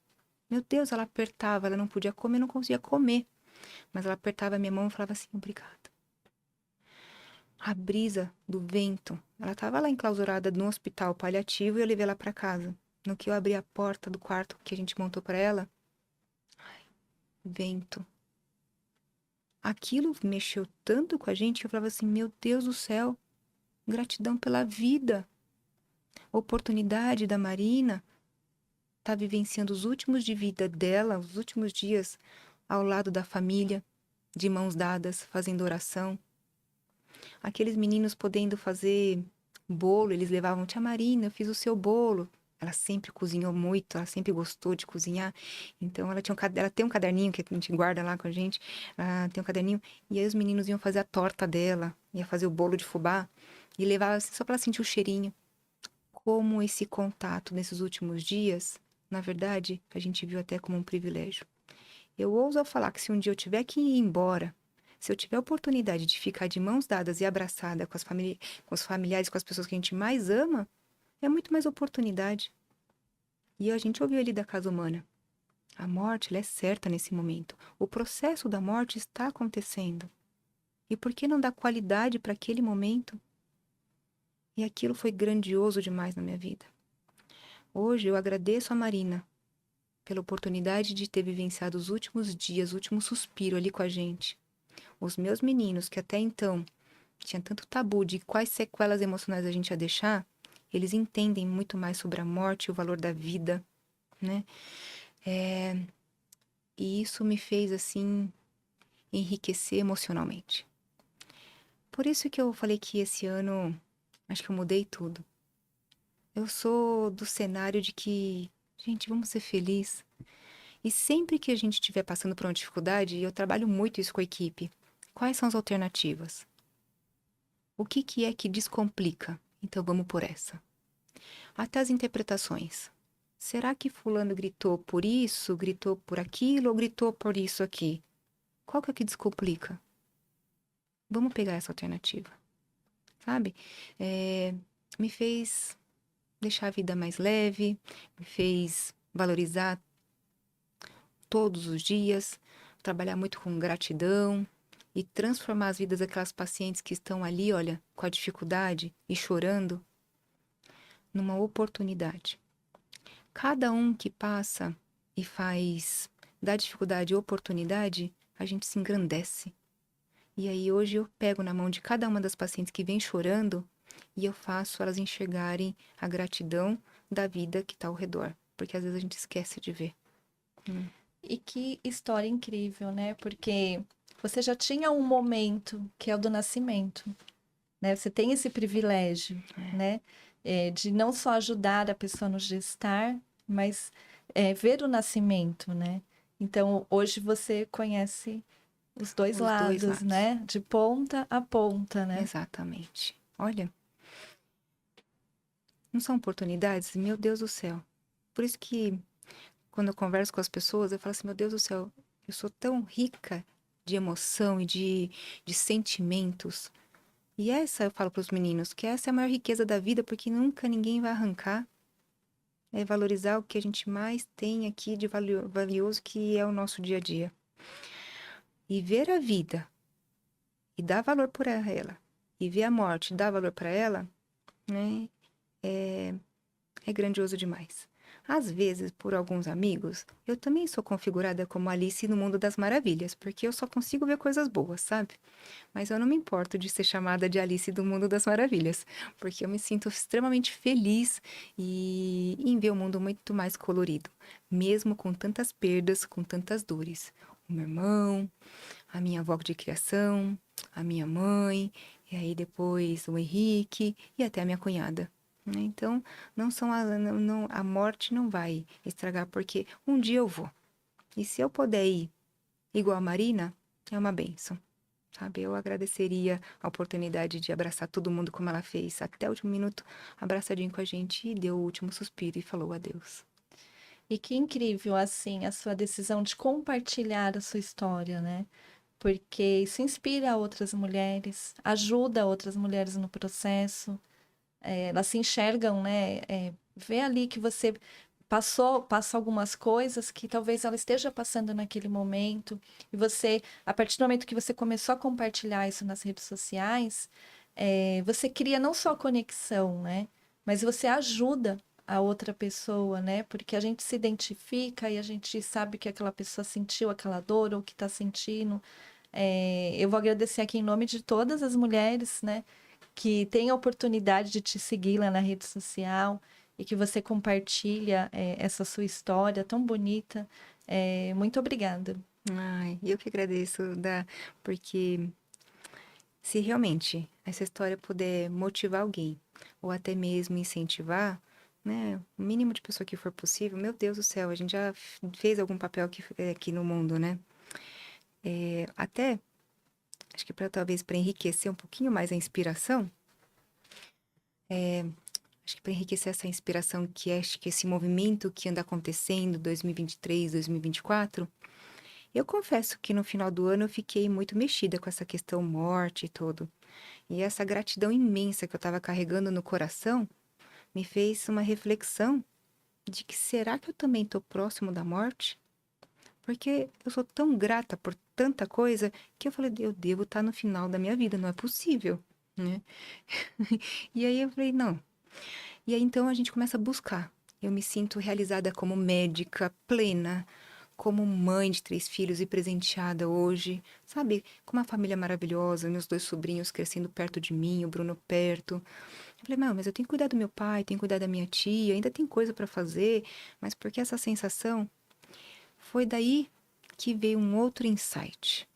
Meu Deus, ela apertava, ela não podia comer, não conseguia comer. Mas ela apertava a minha mão e falava assim, obrigada. A brisa do vento, ela estava lá enclausurada no hospital paliativo e eu levei ela para casa. No que eu abri a porta do quarto que a gente montou para ela, vento. Aquilo mexeu tanto com a gente que eu falava assim, meu Deus do céu, gratidão pela vida. Oportunidade da Marina tá vivenciando os últimos de vida dela, os últimos dias ao lado da família, de mãos dadas, fazendo oração. Aqueles meninos podendo fazer bolo, eles levavam, tia Marina, eu fiz o seu bolo. Ela sempre cozinhou muito, ela sempre gostou de cozinhar. Então ela tem um caderninho que a gente guarda lá com a gente. Ela tem um caderninho. E aí os meninos iam fazer a torta dela, ia fazer o bolo de fubá. E levava assim, só para ela sentir o cheirinho. Como esse contato nesses últimos dias, na verdade, a gente viu até como um privilégio. Eu ouso falar que se um dia eu tiver que ir embora, se eu tiver a oportunidade de ficar de mãos dadas e abraçada com com os familiares, com as pessoas que a gente mais ama, é muito mais oportunidade. E a gente ouviu ali da casa humana. A morte, ela é certa nesse momento. O processo da morte está acontecendo. E por que não dar qualidade para aquele momento? E aquilo foi grandioso demais na minha vida. Hoje eu agradeço a Marina pela oportunidade de ter vivenciado os últimos dias, o último suspiro ali com a gente. Os meus meninos, que até então tinham tanto tabu de quais sequelas emocionais a gente ia deixar, eles entendem muito mais sobre a morte e o valor da vida, né? E isso me fez, assim, enriquecer emocionalmente. Por isso que eu falei que esse ano, acho que eu mudei tudo. Eu sou do cenário de que, gente, vamos ser felizes. E sempre que a gente estiver passando por uma dificuldade, e eu trabalho muito isso com a equipe, quais são as alternativas? O que é que descomplica? Então vamos por essa. Até as interpretações. Será que fulano gritou por isso, gritou por aquilo ou gritou por isso aqui? Qual que é o que descomplica? Vamos pegar essa alternativa, sabe? Me fez deixar a vida mais leve, me fez valorizar todos os dias, trabalhar muito com gratidão e transformar as vidas daquelas pacientes que estão ali, olha, com a dificuldade e chorando, numa oportunidade. Cada um que passa e faz da dificuldade oportunidade, a gente se engrandece. E aí hoje eu pego na mão de cada uma das pacientes que vem chorando e eu faço elas enxergarem a gratidão da vida que está ao redor. Porque às vezes a gente esquece de ver. E que história incrível, né? Porque você já tinha um momento que é o do nascimento, né? Você tem esse privilégio, né? De não só ajudar a pessoa no gestar, mas ver o nascimento, né? Então, hoje você conhece os dois Os dois lados, lados. né? De ponta a ponta, né? Exatamente. Olha, não são oportunidades? Meu Deus do céu. Por isso que quando eu converso com as pessoas, eu falo assim, meu Deus do céu, eu sou tão rica de emoção e de sentimentos. E essa eu falo para os meninos, que essa é a maior riqueza da vida, porque nunca ninguém vai arrancar. É valorizar o que a gente mais tem aqui de valioso, que é o nosso dia a dia. E ver a vida e dar valor por ela, e ver a morte e dar valor para ela, né, é grandioso demais. Às vezes, por alguns amigos, eu também sou configurada como Alice no Mundo das Maravilhas, porque eu só consigo ver coisas boas, sabe? Mas eu não me importo de ser chamada de Alice do Mundo das Maravilhas, porque eu me sinto extremamente feliz em ver o mundo muito mais colorido, mesmo com tantas perdas, com tantas dores. o meu irmão, a minha avó de criação, a minha mãe, e aí depois o Henrique e até a minha cunhada. Né? Então, a morte não vai estragar, porque um dia eu vou. E se eu puder ir igual a Marina, é uma bênção. Sabe, eu agradeceria a oportunidade de abraçar todo mundo como ela fez, até o último minuto, abraçadinho com a gente, e deu o último suspiro e falou adeus. E que incrível, assim, a sua decisão de compartilhar a sua história, né? Porque isso inspira outras mulheres, ajuda outras mulheres no processo, elas se enxergam, né? Vê ali que você passa algumas coisas que talvez ela esteja passando naquele momento, e você, a partir do momento que você começou a compartilhar isso nas redes sociais, você cria não só conexão, né? Mas você ajuda a outra pessoa, né? Porque a gente se identifica e a gente sabe que aquela pessoa sentiu aquela dor ou que está sentindo. Eu vou agradecer aqui em nome de todas as mulheres, né? Que têm a oportunidade de te seguir lá na rede social e que você compartilha essa sua história tão bonita. Muito obrigada. Ai, eu que agradeço, porque se realmente essa história puder motivar alguém, ou até mesmo incentivar, né, o mínimo de pessoa que for possível, meu Deus do céu, a gente já fez algum papel aqui no mundo, né? Até, acho que talvez para enriquecer um pouquinho mais a inspiração, acho que para enriquecer essa inspiração acho que esse movimento que anda acontecendo 2023, 2024, eu confesso que no final do ano eu fiquei muito mexida com essa questão morte e tudo. E essa gratidão imensa que eu estava carregando no coração me fez uma reflexão de que será que eu também estou próximo da morte? Porque eu sou tão grata por tanta coisa que eu falei, eu devo estar no final da minha vida, não é possível, né? E aí eu falei, não. E aí então a gente começa a buscar. Eu me sinto realizada como médica, plena, como mãe de 3 filhos e presenteada hoje, sabe? Com uma família maravilhosa, meus 2 sobrinhos crescendo perto de mim, o Bruno perto. Eu falei, não, mas eu tenho que cuidar do meu pai, tenho que cuidar da minha tia, ainda tem coisa para fazer, mas porque essa sensação foi daí que veio um outro insight.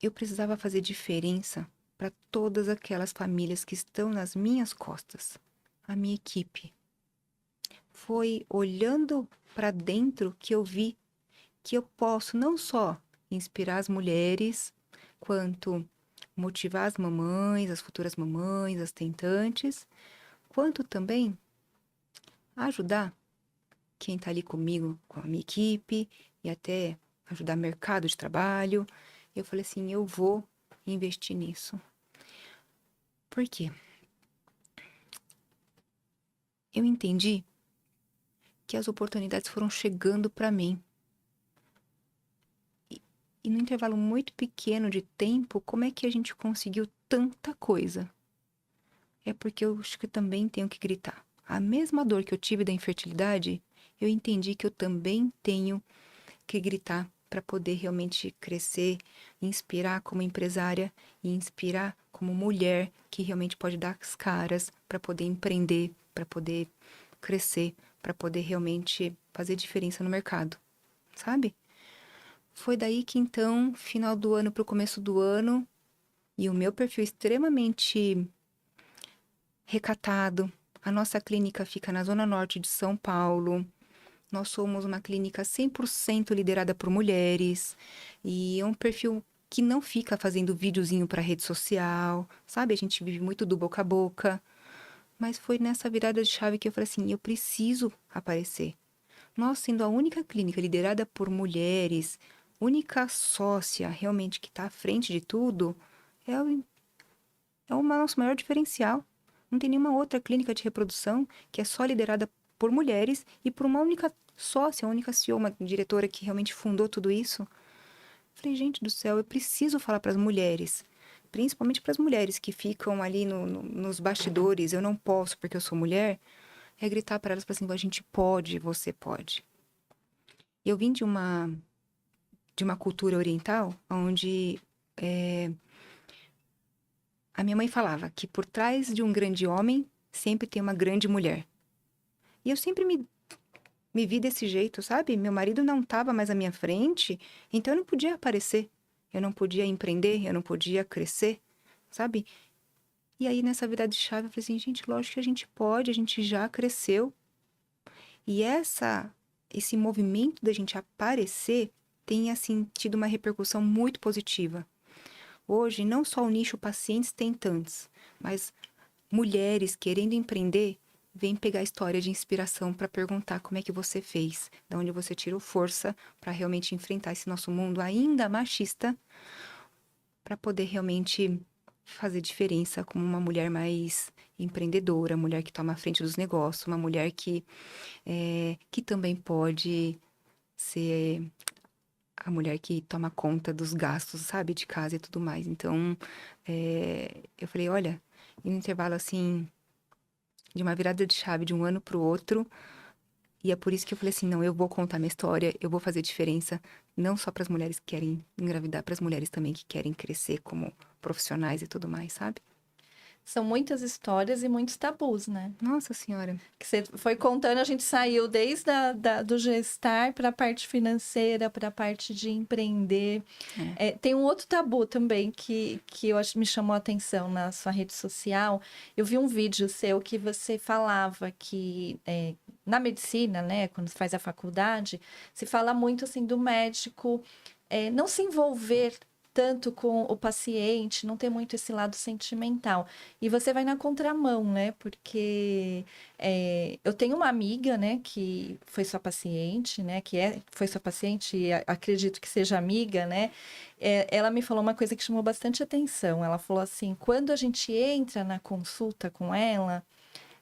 Eu precisava fazer diferença para todas aquelas famílias que estão nas minhas costas, a minha equipe. Foi olhando para dentro que eu vi que eu posso não só inspirar as mulheres, quanto motivar as mamães, as futuras mamães, as tentantes, quanto também ajudar quem está ali comigo, com a minha equipe, e até ajudar mercado de trabalho. Eu falei assim, eu vou investir nisso. Por quê? Eu entendi que as oportunidades foram chegando para mim. E num intervalo muito pequeno de tempo, como é que a gente conseguiu tanta coisa? É porque eu acho que eu também tenho que gritar. A mesma dor que eu tive da infertilidade, eu entendi que eu também tenho que gritar para poder realmente crescer, inspirar como empresária e inspirar como mulher que realmente pode dar as caras para poder empreender, para poder crescer, para poder realmente fazer diferença no mercado, sabe? Foi daí que então, final do ano para o começo do ano, e o meu perfil extremamente recatado. A nossa clínica fica na zona norte de São Paulo. Nós somos uma clínica 100% liderada por mulheres. E é um perfil que não fica fazendo videozinho para rede social, sabe? A gente vive muito do boca a boca. Mas foi nessa virada de chave que eu falei assim: eu preciso aparecer. Nós, sendo a única clínica liderada por mulheres, única sócia realmente que está à frente de tudo, é o nosso maior diferencial. Não tem nenhuma outra clínica de reprodução que é só liderada por mulheres e por uma única sócia, uma única CEO, uma diretora que realmente fundou tudo isso. Falei, gente do céu, eu preciso falar para as mulheres, principalmente para as mulheres que ficam ali nos bastidores, eu não posso porque eu sou mulher, é gritar para elas assim, a gente pode, você pode. Eu vim de uma cultura oriental, onde a minha mãe falava que por trás de um grande homem sempre tem uma grande mulher. E eu sempre me me vi desse jeito, sabe? Meu marido não estava mais à minha frente, então eu não podia aparecer, eu não podia empreender, eu não podia crescer, sabe? E aí, nessa virada de chave, eu falei assim, gente, lógico que a gente pode, a gente já cresceu. E esse movimento da gente aparecer tem, assim, tido uma repercussão muito positiva. Hoje, não só o nicho pacientes tentantes, mas mulheres querendo empreender, vêm pegar a história de inspiração para perguntar como é que você fez, de onde você tirou força para realmente enfrentar esse nosso mundo ainda machista, para poder realmente fazer diferença como uma mulher mais empreendedora, mulher que toma a frente dos negócios, uma mulher que também pode ser a mulher que toma conta dos gastos, sabe, de casa e tudo mais. Então, eu falei, olha, em um intervalo assim, de uma virada de chave de um ano para o outro, e é por isso que eu falei assim, não, eu vou contar minha história, eu vou fazer diferença, não só para as mulheres que querem engravidar, para as mulheres também que querem crescer como profissionais e tudo mais, sabe? São muitas histórias e muitos tabus, né? Nossa Senhora. Que você foi contando, a gente saiu desde do gestar para a parte financeira, para a parte de empreender. Tem um outro tabu também que eu acho me chamou a atenção na sua rede social. Eu vi um vídeo seu que você falava que na medicina, né, quando faz a faculdade, se fala muito assim do médico não se envolver tanto com o paciente, não ter muito esse lado sentimental. E você vai na contramão, né? Porque eu tenho uma amiga, né, que foi sua paciente, né, foi sua paciente e acredito que seja amiga, né? Ela me falou uma coisa que chamou bastante atenção. Ela falou assim, quando a gente entra na consulta com ela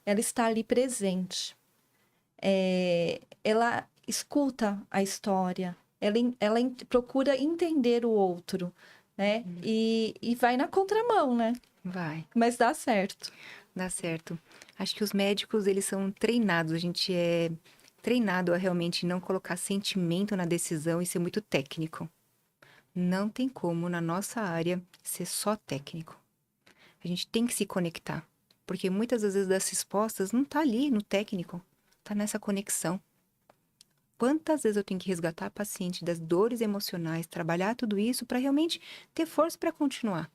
está ali presente. Ela escuta a história, ela procura entender o outro, né? E vai na contramão, né? Vai, Mas dá certo. dá certo. Acho que os médicos, eles são treinados, a gente é treinado a realmente não colocar sentimento na decisão e ser muito técnico. Não tem como, na nossa área, ser só técnico. A gente tem que se conectar, porque muitas das vezes das respostas não tá ali no técnico, tá nessa conexão. Quantas vezes eu tenho que resgatar a paciente das dores emocionais, trabalhar tudo isso para realmente ter força para continuar?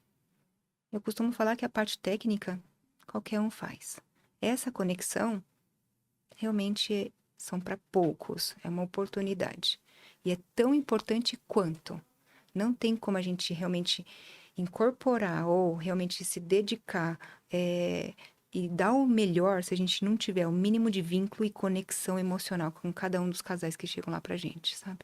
Eu costumo falar que a parte técnica qualquer um faz. Essa conexão realmente são para poucos, é uma oportunidade. E é tão importante quanto. Não tem como a gente realmente incorporar ou realmente se dedicar e dar o melhor se a gente não tiver o mínimo de vínculo e conexão emocional com cada um dos casais que chegam lá pra gente, sabe?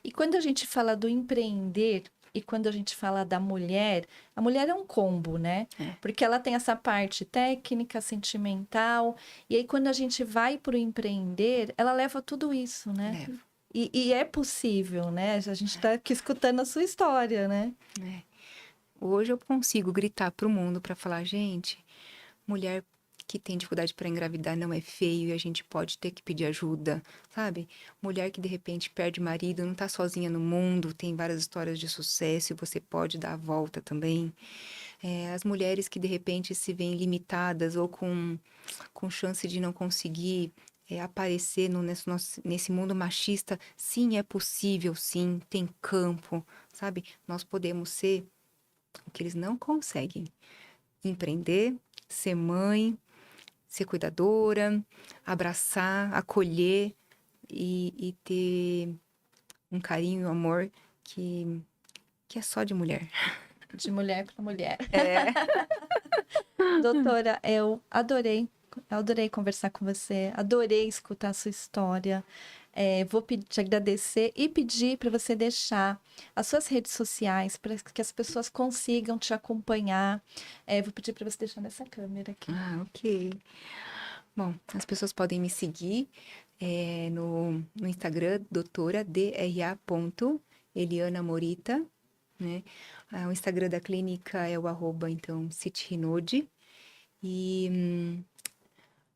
E quando a gente fala do empreender e quando a gente fala da mulher, a mulher é um combo, né? Porque ela tem essa parte técnica, sentimental, e aí quando a gente vai para o empreender, ela leva tudo isso, né? Leva. E é possível, né? A gente está aqui escutando a sua história, né? Hoje eu consigo gritar pro mundo para falar, gente, mulher que tem dificuldade para engravidar não é feio e a gente pode ter que pedir ajuda, sabe? Mulher que de repente perde marido, não tá sozinha no mundo, tem várias histórias de sucesso e você pode dar a volta também. As mulheres que de repente se veem limitadas ou com chance de não conseguir aparecer nesse mundo machista, sim, é possível, sim, tem campo, sabe? Nós podemos ser o que eles não conseguem. Empreender, ser mãe, ser cuidadora, abraçar, acolher e ter um carinho e um amor que é só de mulher. De mulher para mulher. Doutora, eu adorei conversar com você, adorei escutar a sua história. Vou te agradecer e pedir para você deixar as suas redes sociais para que as pessoas consigam te acompanhar. Vou pedir para você deixar nessa câmera aqui. Ah, ok. Bom, as pessoas podem me seguir no Instagram, doutora DRA.Eliana Morita, né? O Instagram da clínica é o @ CityRinode.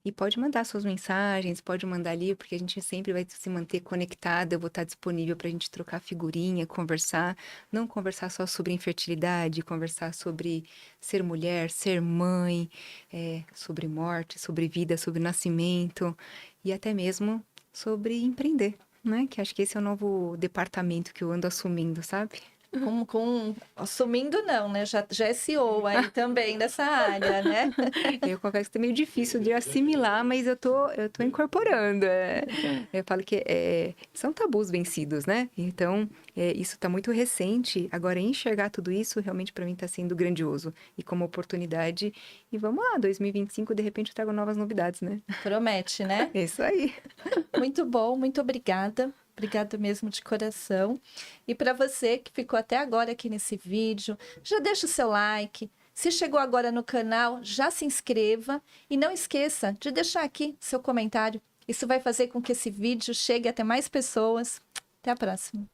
E pode mandar suas mensagens, pode mandar ali, porque a gente sempre vai se manter conectada. Eu vou estar disponível para a gente trocar figurinha, conversar. Não conversar só sobre infertilidade, conversar sobre ser mulher, ser mãe, sobre morte, sobre vida, sobre nascimento. E até mesmo sobre empreender, né? Que acho que esse é o novo departamento que eu ando assumindo, sabe? Assumindo não, né? Já é CEO aí também dessa área, né? Eu confesso que é meio difícil de assimilar, mas eu tô incorporando. Eu falo que são tabus vencidos, né? Então, isso tá muito recente. Agora, enxergar tudo isso realmente para mim tá sendo grandioso e como oportunidade. E vamos lá, 2025, de repente eu trago novas novidades, né? Promete, né? É isso aí. Muito bom, muito obrigada. Obrigada mesmo de coração. E para você que ficou até agora aqui nesse vídeo, já deixa o seu like. Se chegou agora no canal, já se inscreva e não esqueça de deixar aqui seu comentário. Isso vai fazer com que esse vídeo chegue até mais pessoas. Até a próxima.